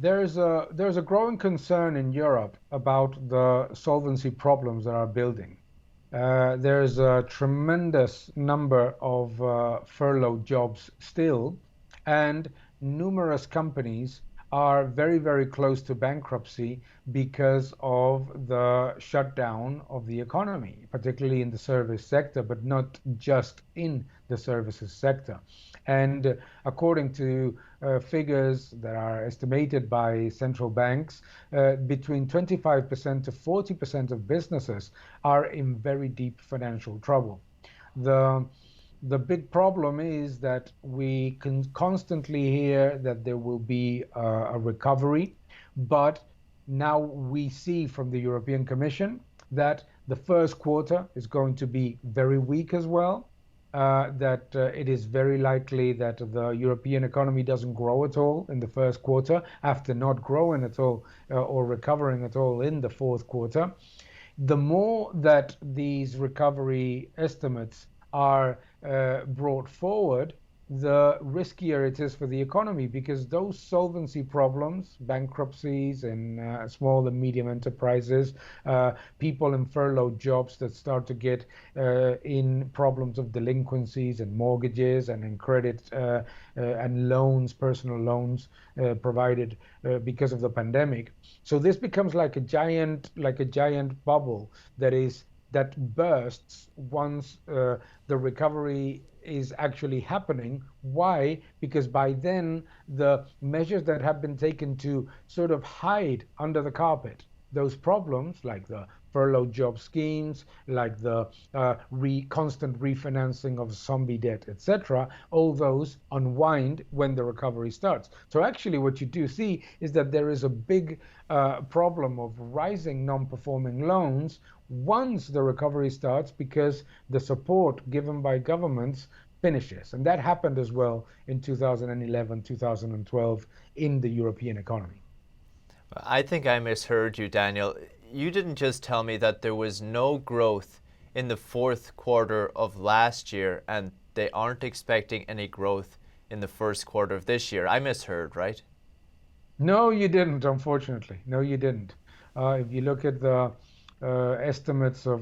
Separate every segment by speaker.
Speaker 1: There's a growing concern in Europe about the solvency problems that are building. There's a tremendous number of furloughed jobs still, and numerous companies are very, very close to bankruptcy because of the shutdown of the economy, particularly in the service sector, but not just in the services sector. And according to figures that are estimated by central banks, between 25% to 40% of businesses are in very deep financial trouble. The the big problem is that we can constantly hear that there will be a recovery, but now we see from the European Commission that the first quarter is going to be very weak as well. That it is very likely that the European economy doesn't grow at all in the first quarter after not growing at all or recovering at all in the fourth quarter. The more that these recovery estimates are brought forward, the riskier it is for the economy because those solvency problems, bankruptcies in small and medium enterprises, people in furloughed jobs that start to get in problems of delinquencies and mortgages and in credit and loans, personal loans provided because of the pandemic. So this becomes like a giant bubble that bursts once the recovery is actually happening. Why? Because by then the measures that have been taken to sort of hide under the carpet those problems, like the furlough job schemes, like the constant refinancing of zombie debt, etc., all those unwind when the recovery starts. So actually what you do see is that there is a big problem of rising non-performing loans once the recovery starts because the support given by governments finishes. And that happened as well in 2011, 2012 in the European economy.
Speaker 2: I think I misheard you, Daniel. You didn't just tell me that there was no growth in the fourth quarter of last year and they aren't expecting any growth in the first quarter of this year. I misheard, right?
Speaker 1: No, you didn't, unfortunately. No, you didn't. If you look at the estimates of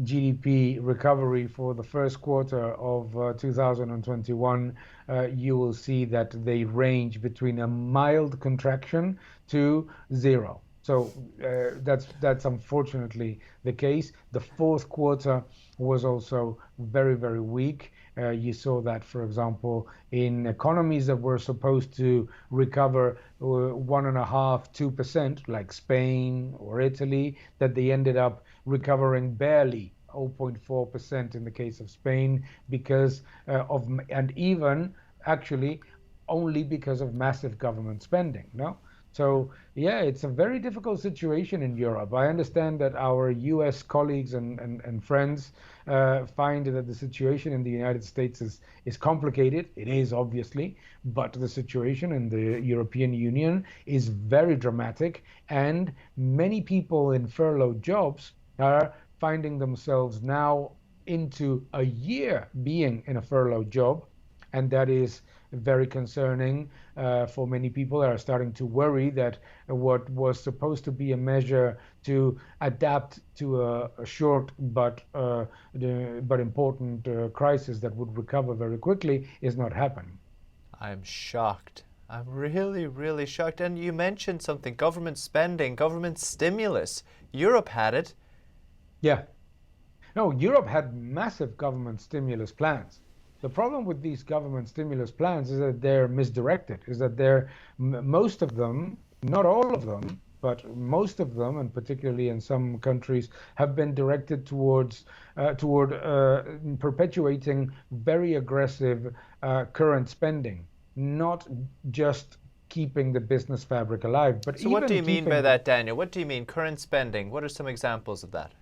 Speaker 1: GDP recovery for the first quarter of 2021, you will see that they range between a mild contraction to zero. So that's unfortunately the case. The fourth quarter was also very, very weak. You saw that, for example, in economies that were supposed to recover 1.5%, 2%, like Spain or Italy, that they ended up recovering barely 0.4% in the case of Spain because and even actually only because of massive government spending. No, so yeah, it's a very difficult situation in Europe. I understand that our US colleagues and friends find that the situation in the United States is complicated. It is, obviously, but the situation in the European Union is very dramatic, and many people in furloughed jobs are finding themselves now into a year being in a furloughed job, and that is very concerning for many people that are starting to worry that what was supposed to be a measure to adapt to a short but important crisis that would recover very quickly is not happening.
Speaker 2: I'm shocked. I'm really, really shocked. And you mentioned something, government spending, government stimulus. Europe had it.
Speaker 1: Yeah. No, Europe had massive government stimulus plans. The problem with these government stimulus plans is that they're misdirected, is that most of them, not all of them, but most of them, and particularly in some countries, have been directed toward perpetuating very aggressive current spending, not just keeping the business fabric alive, but
Speaker 2: So what do
Speaker 1: even
Speaker 2: you mean by
Speaker 1: keeping the
Speaker 2: that, Daniel? What do you mean current spending? What are some examples of that?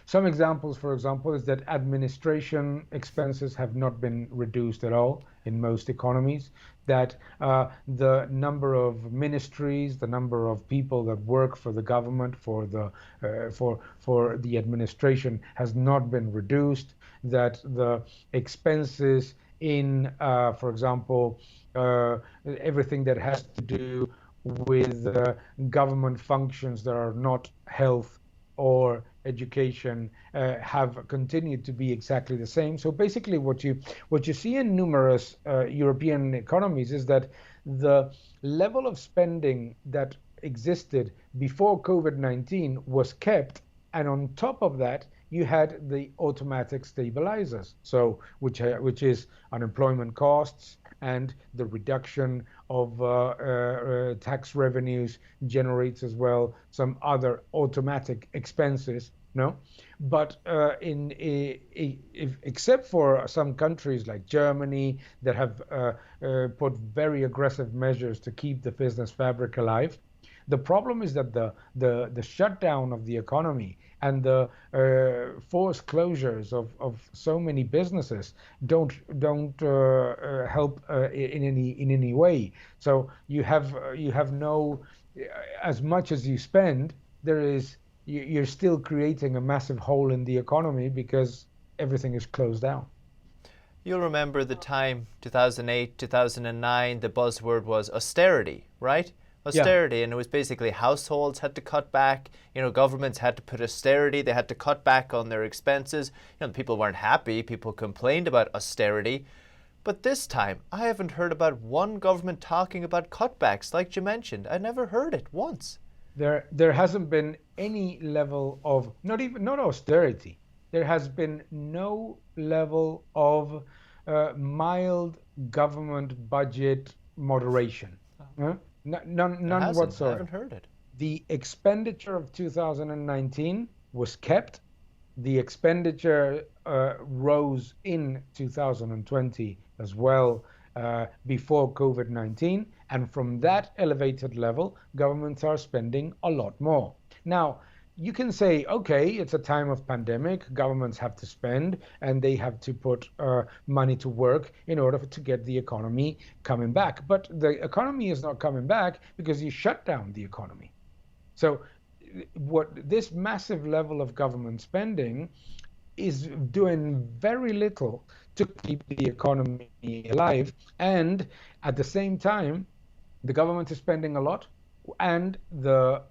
Speaker 1: Some examples, for example, is that administration expenses have not been reduced at all in most economies, that the number of ministries, the number of people that work for the government, for the administration has not been reduced, that the expenses in, for example, everything that has to do with government functions that are not health or education have continued to be exactly the same. So basically, what you see in numerous European economies is that the level of spending that existed before COVID-19 was kept, and on top of that, you had the automatic stabilizers, so which is unemployment costs and the reduction of tax revenues generates as well some other automatic expenses. No, but except for some countries like Germany that have put very aggressive measures to keep the business fabric alive, the problem is that the shutdown of the economy and the forced closures of so many businesses don't help in any way. So you have no, as much as you spend, there is you're still creating a massive hole in the economy because everything is closed down.
Speaker 2: You'll remember the time 2008, 2009, the buzzword was austerity, right?
Speaker 1: Yeah.
Speaker 2: Austerity, and it was basically households had to cut back, governments had to put austerity, they had to cut back on their expenses. People weren't happy, people complained about austerity. But this time, I haven't heard about one government talking about cutbacks like you mentioned. I never heard it once.
Speaker 1: There hasn't been any level of, not austerity. There has been no level of mild government budget moderation. Huh?
Speaker 2: There
Speaker 1: None
Speaker 2: hasn't. I haven't
Speaker 1: whatsoever.
Speaker 2: heard it.
Speaker 1: The expenditure of 2019 was kept. The expenditure rose in 2020 as well, before COVID-19, and from that elevated level, governments are spending a lot more. Now, you can say, okay, it's a time of pandemic, governments have to spend and they have to put money to work in order to get the economy coming back. But the economy is not coming back because you shut down the economy. So what this massive level of government spending is doing very little to keep the economy alive. And at the same time, the government is spending a lot, and the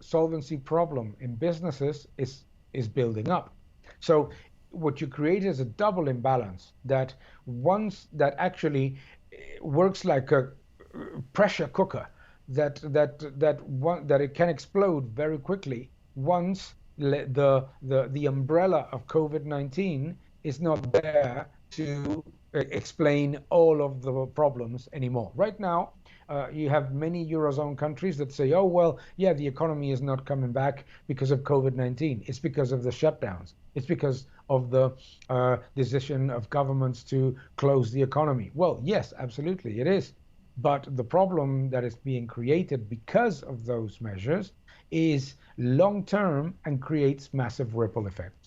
Speaker 1: solvency problem in businesses is building up. So what you create is a double imbalance that once that actually works like a pressure cooker, that it can explode very quickly once the umbrella of COVID-19 is not there to explain all of the problems anymore. Right now, you have many Eurozone countries that say, oh, well, yeah, the economy is not coming back because of COVID-19. It's because of the shutdowns. It's because of the decision of governments to close the economy. Well, yes, absolutely, it is. But the problem that is being created because of those measures is long term and creates massive ripple effects.